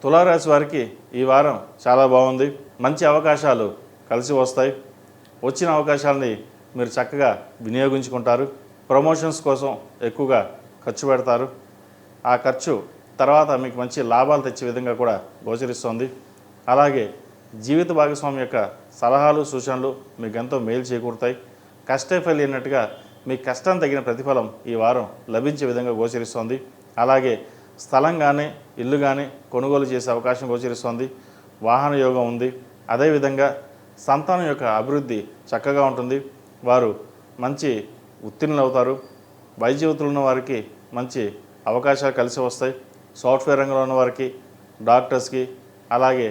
తులారాశి వారికి ఈ వారం చాలా బాగుంది. మంచి అవకాశాలు కలిసి వస్తాయి. వచ్చిన అవకాశాలని మీరు చక్కగా వినియోగించుకుంటారు. ప్రమోషన్స్ కోసం ఎక్కువగా ఖర్చు పెడతారు. ఆ ఖర్చు తర్వాత మీకు మంచి లాభాలు తెచ్చే విధంగా కూడా గోచరిస్తోంది. అలాగే జీవిత భాగస్వామి యొక్క సలహాలు సూచనలు మీకు ఎంతో మేలు చేకూరుతాయి. కష్టే ఫలినట్టుగా మీ కష్టం తగిన ప్రతిఫలం ఈ వారం లభించే విధంగా గోచరిస్తోంది. అలాగే స్థలం కానీ ఇల్లు కానీ కొనుగోలు చేసే అవకాశం గోచరిస్తోంది. వాహన యోగం ఉంది. అదేవిధంగా సంతానం యొక్క అభివృద్ధి చక్కగా ఉంటుంది. వారు మంచి ఉత్తీర్ణులు అవుతారు. వైద్య వృత్తులు ఉన్న వారికి మంచి అవకాశాలు కలిసి వస్తాయి. సాఫ్ట్వేర్ రంగంలో ఉన్న వారికి, డాక్టర్స్కి, అలాగే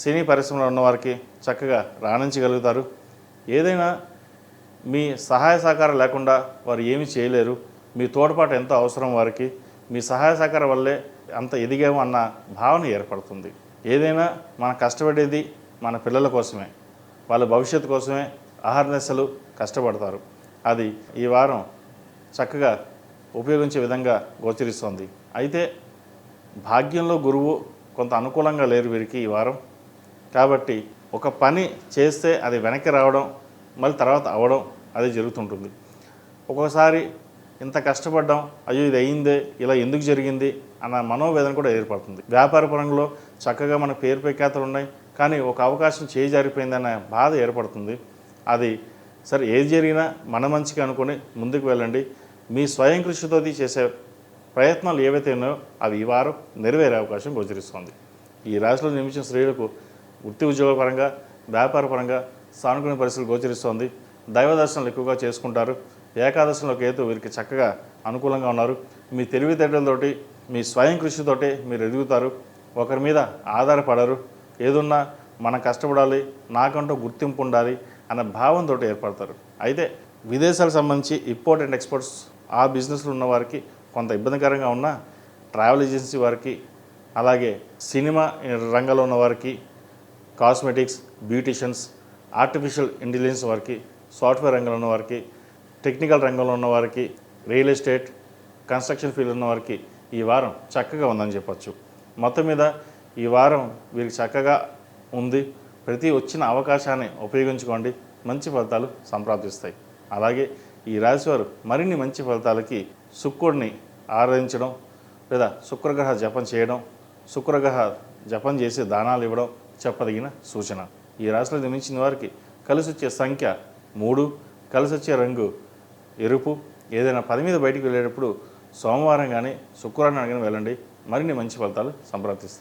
సినీ పరిశ్రమలో ఉన్నవారికి చక్కగా రాణించగలుగుతారు. ఏదైనా మీ సహాయ సహకారం లేకుండా వారు ఏమీ చేయలేరు. మీ తోడ్పాటు ఎంతో అవసరం వారికి. మీ సహాయ సహకారం వల్లే అంత ఎదిగాము అన్న భావన ఏర్పడుతుంది. ఏదైనా మనం కష్టపడేది మన పిల్లల కోసమే, వాళ్ళ భవిష్యత్తు కోసమే అహర్నిశలు కష్టపడతారు. అది ఈ వారం చక్కగా ఉపయోగించే విధంగా గోచరిస్తోంది. అయితే భాగ్యంలో గురువు కొంత అనుకూలంగా లేరు వీరికి ఈ వారం. కాబట్టి ఒక పని చేస్తే అది వెనక్కి రావడం, మళ్ళీ తర్వాత అవ్వడం అది జరుగుతుంటుంది. ఒక్కోసారి ఇంత కష్టపడ్డాం, అయ్యో ఇది అయిందే, ఇలా ఎందుకు జరిగింది అన్న మనోవేదన కూడా ఏర్పడుతుంది. వ్యాపార పరంలో చక్కగా మన పేరు ప్రఖ్యాతలు ఉన్నాయి, కానీ ఒక అవకాశం చేజారిపోయిందన్న బాధ ఏర్పడుతుంది. అది సరే, ఏది జరిగినా మన మంచిగా అనుకుని ముందుకు వెళ్ళండి. మీ స్వయం కృషితో చేసే ప్రయత్నాలు ఏవైతే ఉన్నాయో అవి ఈ వారం నెరవేరే అవకాశం గోచరిస్తుంది. ఈ రాశిలో జన్మించిన స్త్రీలకు వృత్తి ఉద్యోగ పరంగా, వ్యాపార పరంగా సానుకూల పరిస్థితులు గోచరిస్తోంది. దైవ దర్శనాలు ఎక్కువగా చేసుకుంటారు. ఏకాదశంలో కేతు వీరికి చక్కగా అనుకూలంగా ఉన్నారు. మీ తెలివితేటలతోటి, మీ స్వయం కృషితోటి మీరు ఎదుగుతారు. ఒకరి మీద ఆధారపడరు. ఏదున్నా మనం కష్టపడాలి, నాకంటూ గుర్తింపు ఉండాలి అన్న భావంతో ఏర్పడతారు. అయితే విదేశాలకు సంబంధించి ఇంపోర్ట్ ఎక్స్పోర్ట్స్ ఆ బిజినెస్లో ఉన్న వారికి కొంత ఇబ్బందికరంగా ఉన్న ట్రావెల్ ఏజెన్సీ వారికి, అలాగే సినిమా రంగంలో ఉన్న వారికి, కాస్మెటిక్స్, బ్యూటిషియన్స్, ఆర్టిఫిషియల్ ఇంటెలిజెన్స్ వారికి, సాఫ్ట్వేర్ రంగంలో ఉన్న వారికి, టెక్నికల్ రంగంలో ఉన్న వారికి, రియల్ ఎస్టేట్, కన్స్ట్రక్షన్ ఫీల్డ్ ఉన్న వారికి ఈ వారం చక్కగా ఉందని చెప్పచ్చు. మొత్తం మీద ఈ వారం వీరికి చక్కగా ఉంది. ప్రతి వచ్చిన అవకాశాన్ని ఉపయోగించుకోండి. మంచి ఫలితాలు సంప్రాప్తిస్తాయి. అలాగే ఈ రాశివారు మరిన్ని మంచి ఫలితాలకి శుక్రుడిని ఆరాధించడం, లేదా శుక్రగ్రహ జపం చేయడం, శుక్రగ్రహ జపం చేసి దానాలు ఇవ్వడం చెప్పదగిన సూచన. ఈ రాశిలో జన్మించిన వారికి కలిసి వచ్చే సంఖ్య 3, కలిసి వచ్చే రంగు ఎరుపు. ఏదైనా పని మీద బయటికి వెళ్ళేటప్పుడు సోమవారం కానీ శుక్రవారం కానీ వెళ్ళండి. మరిన్ని మంచి ఫలితాలు సంప్రాప్తిస్తాయి.